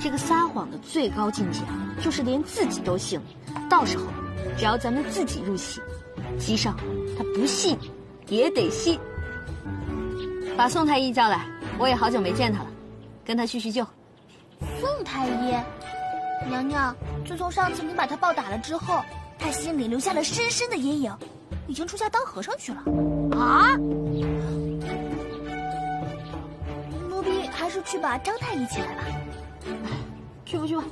这个撒谎的最高境界啊，就是连自己都信。到时候，只要咱们自己入戏，姬上他不信也得信。把宋太医叫来，我也好久没见他了，跟他叙叙旧。宋太医，娘娘，自从上次你把他暴打了之后，他心里留下了深深的阴影，已经出家当和尚去了。啊？奴婢还是去把张太医请来吧。去吧去吧。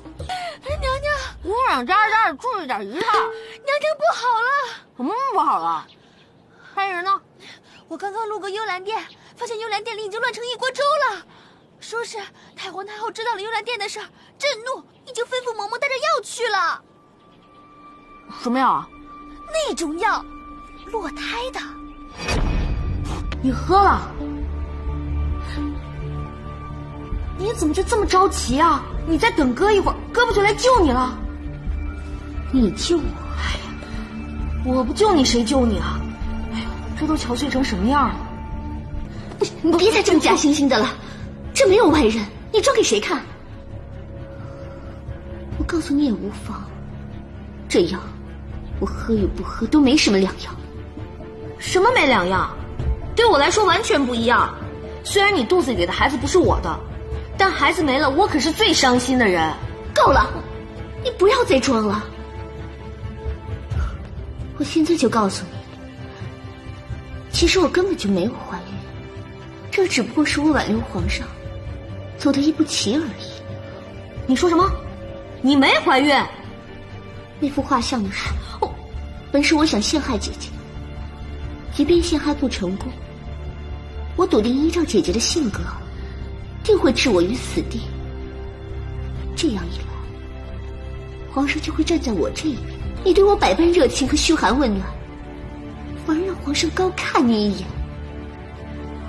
娘娘，姑娘家家注意点仪态。娘娘不好了。什么不好了？太医人呢？我刚刚路过幽兰殿，发现幽兰殿里已经乱成一锅粥了。说是太皇太后知道了幽兰殿的事儿，震怒，已经吩咐嬷嬷带着药去了。什么药啊？那种药，落胎的。你喝了？你怎么就这么着急啊？你再等哥一会儿，哥不就来救你了？你救我？哎呀，我不救你谁救你啊？哎呦，这都憔悴成什么样了？你别再这么假惺惺的了，这没有外人，你装给谁看？我告诉你也无妨，这药我喝与不喝都没什么两样。什么没两样？对我来说完全不一样。虽然你肚子里的孩子不是我的，但孩子没了，我可是最伤心的人。够了，你不要再装了。我现在就告诉你，其实我根本就没有怀孕，这只不过是我挽留皇上走得一步棋而已。你说什么？你没怀孕？那幅画像的事，本是我想陷害姐姐，即便陷害不成功，我笃定依照姐姐的性格，定会置我于死地。这样一来，皇上就会站在我这一边，你对我百般热情和嘘寒问暖，反而让皇上高看你一眼。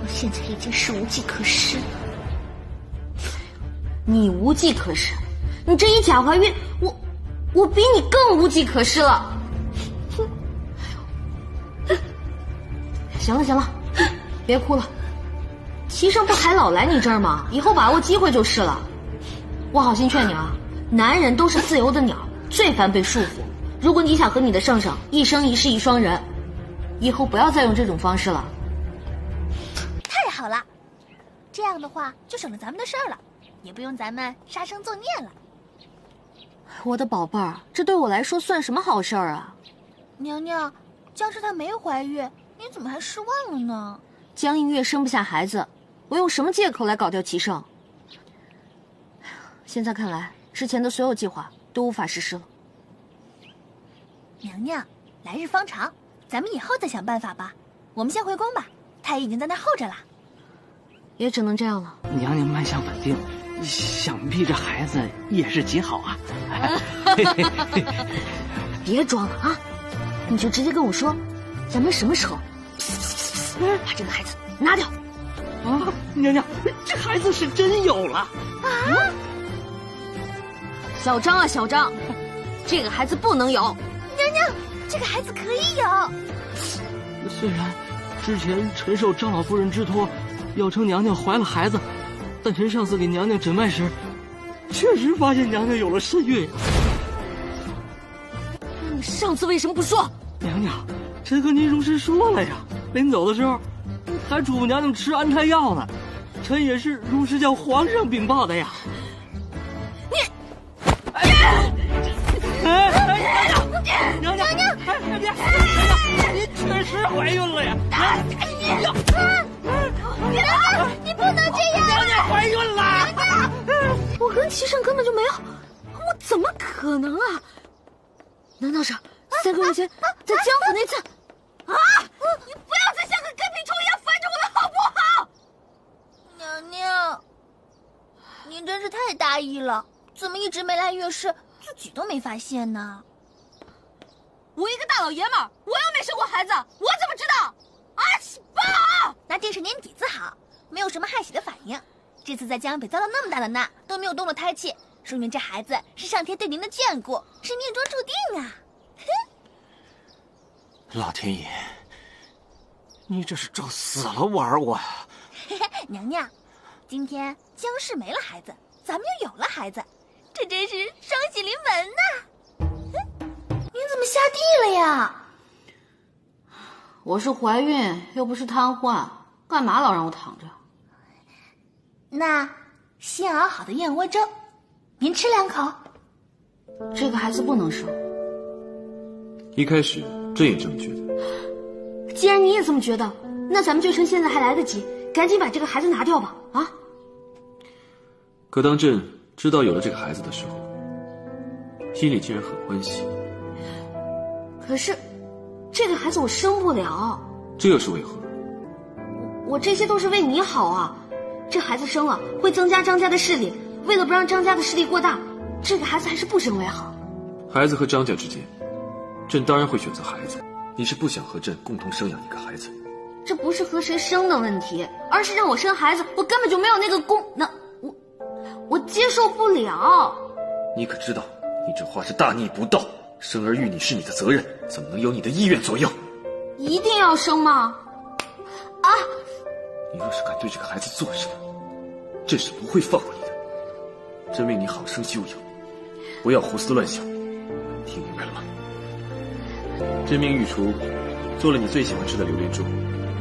我现在已经是无计可施了。你无计可施？你这一假怀孕，我比你更无计可施了。行了行了，别哭了。齐胜不还老来你这儿吗？以后把握机会就是了。我好心劝你啊，男人都是自由的鸟，最烦被束缚。如果你想和你的圣上一生一世一双人，以后不要再用这种方式了。太好了，这样的话就省了咱们的事儿了，也不用咱们杀生作孽了。我的宝贝儿，这对我来说算什么好事儿啊？娘娘，江氏她没怀孕，你怎么还失望了呢？江映月生不下孩子，我用什么借口来搞掉齐胜？现在看来，之前的所有计划都无法实施了。娘娘，来日方长，咱们以后再想办法吧。我们先回宫吧，太医已经在那儿候着了。也只能这样了。娘娘脉象稳定，想必这孩子也是极好啊。别装了啊！你就直接跟我说，咱们什么时候把这个孩子拿掉？啊，娘娘，这孩子是真有了啊！小张啊，小张，这个孩子不能有。娘娘，这个孩子可以有。虽然之前臣受张老夫人之托，要称娘娘怀了孩子，但臣上次给娘娘诊脉时，确实发现娘娘有了身孕。那你上次为什么不说？娘娘，臣和您如实说了呀。临走的时候，还嘱咐娘娘吃安胎药呢。臣也是如实向皇上禀报的呀。娘娘，别！您确实怀孕了呀！你不能这样！娘娘怀孕了！我跟齐胜根本就没有，我怎么可能啊？难道是3个月前在江府那次？啊！你不要再像个跟屁虫一样烦着我了，好不好？娘娘，您真是太大意了，怎么一直没来月事，自己都没发现呢？我一个大老爷们儿，我又没生过孩子，我怎么知道？啊，爸！那定是您底子好，没有什么害喜的反应。这次在江北遭了那么大的难，都没有动了胎气，说明这孩子是上天对您的眷顾，是命中注定啊！老天爷，你这是找死了玩我呀！娘娘，今天江氏没了孩子，咱们又有了孩子，这真是双喜临门呐！您怎么下地了呀？我是怀孕，又不是瘫痪，干嘛老让我躺着？那新熬好的燕窝粥，您吃2口。这个孩子不能生。一开始朕也这么觉得。既然你也这么觉得，那咱们就趁现在还来得及，赶紧把这个孩子拿掉吧！啊！可当朕知道有了这个孩子的时候，心里竟然很欢喜。可是，这个孩子我生不了。这又是为何？我这些都是为你好啊！这孩子生了会增加张家的势力，为了不让张家的势力过大，这个孩子还是不生为好。孩子和张家之间，朕当然会选择孩子。你是不想和朕共同生养一个孩子？这不是和谁生的问题，而是让我生孩子，我根本就没有那个功能，我接受不了。你可知道，你这话是大逆不道。生儿育女是你的责任，怎么能由你的意愿左右？一定要生吗？啊！你若是敢对这个孩子做什么，朕是不会放过你的。朕命你好生休养，不要胡思乱想，听明白了吗？朕命御厨做了你最喜欢吃的榴莲粥，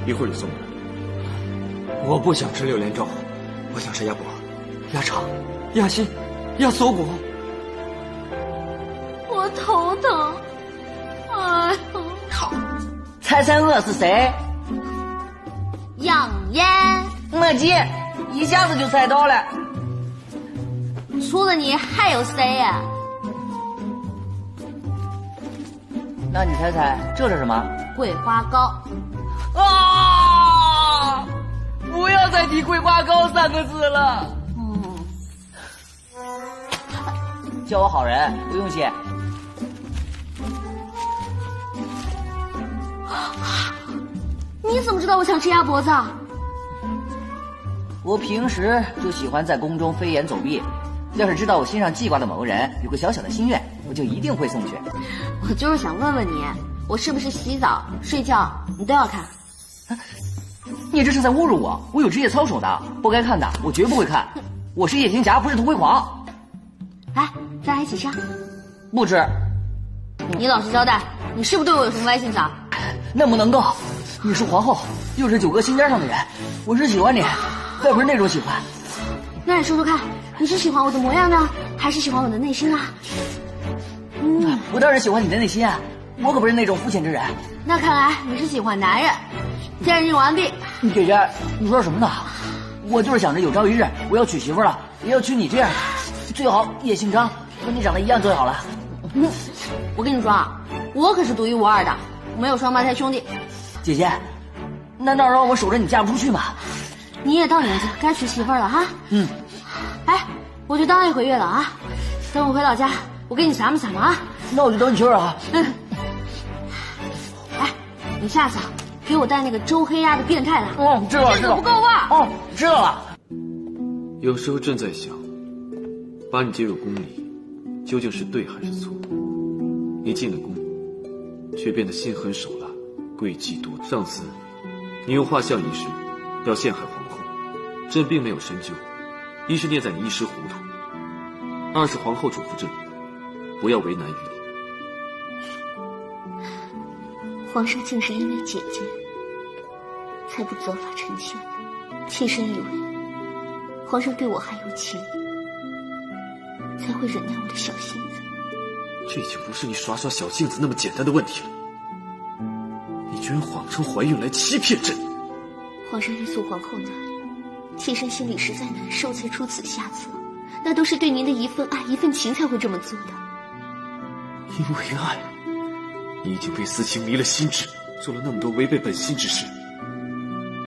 一会儿就送过来。我不想吃榴莲粥，我想吃鸭脖、鸭肠、鸭心、鸭锁骨。我头疼。哎呀！好，猜猜我是谁？杨烟。没急，一下子就猜到了。除了你还有谁呀？那你猜猜这是什么？桂花糕。啊！不要再提桂花糕3个字了。叫我好人，不用谢。你怎么知道我想吃鸭脖子啊？我平时就喜欢在宫中飞檐走壁，要是知道我心上记挂的某个人有个小小的心愿，我就一定会送去。我就是想问问你，我是不是洗澡、睡觉你都要看？你这是在侮辱我！我有职业操守的，不该看的我绝不会看。我是夜行侠，不是偷窥狂。来，咱俩一起吃。不吃。你老实交代，你是不是对我有什么歪心思啊？那不能够，你是皇后，又是9个心尖上的人，我是喜欢你，再不是那种喜欢。那你说说看，你是喜欢我的模样呢，还是喜欢我的内心啊？我当然喜欢你的内心啊，我可不是那种肤浅之人。那看来你是喜欢男人。鉴定完毕。姐姐，你说什么呢？我就是想着有朝一日我要娶媳妇了，也要娶你这样的，最好也姓张，和你长得一样最好了。我跟你说啊，我可是独一无二的，没有双胞胎兄弟。姐姐，难道让我守着你嫁不出去吗？你也到年纪该娶媳妇了哈。哎，我就当1回月了啊，等我回老家，我给你撒么撒么啊。那我就等你媳妇啊。哎，你下次啊，给我带那个周黑鸭的变态来。知道了，这个不够味。知道了。有时候朕在想，把你接入宫里，究竟是对还是错？你进了宫，却变得心狠手辣，诡计多。上次，你用画像一事要陷害皇后，朕并没有深究，一是念在你一时糊涂，二是皇后嘱咐朕不要为难于你。皇上竟是因为姐姐，才不责罚臣妾。妾身以为皇上对我还有情，才会忍耐我的小性子。这已经不是你耍耍小性子那么简单的问题了。你居然谎称怀孕来欺骗朕！皇上欲送皇后那里，妾身心里实在难受，才出此下策。那都是对您的一份爱、一份情才会这么做的。因为爱，你已经被私情迷了心智，做了那么多违背本心之事。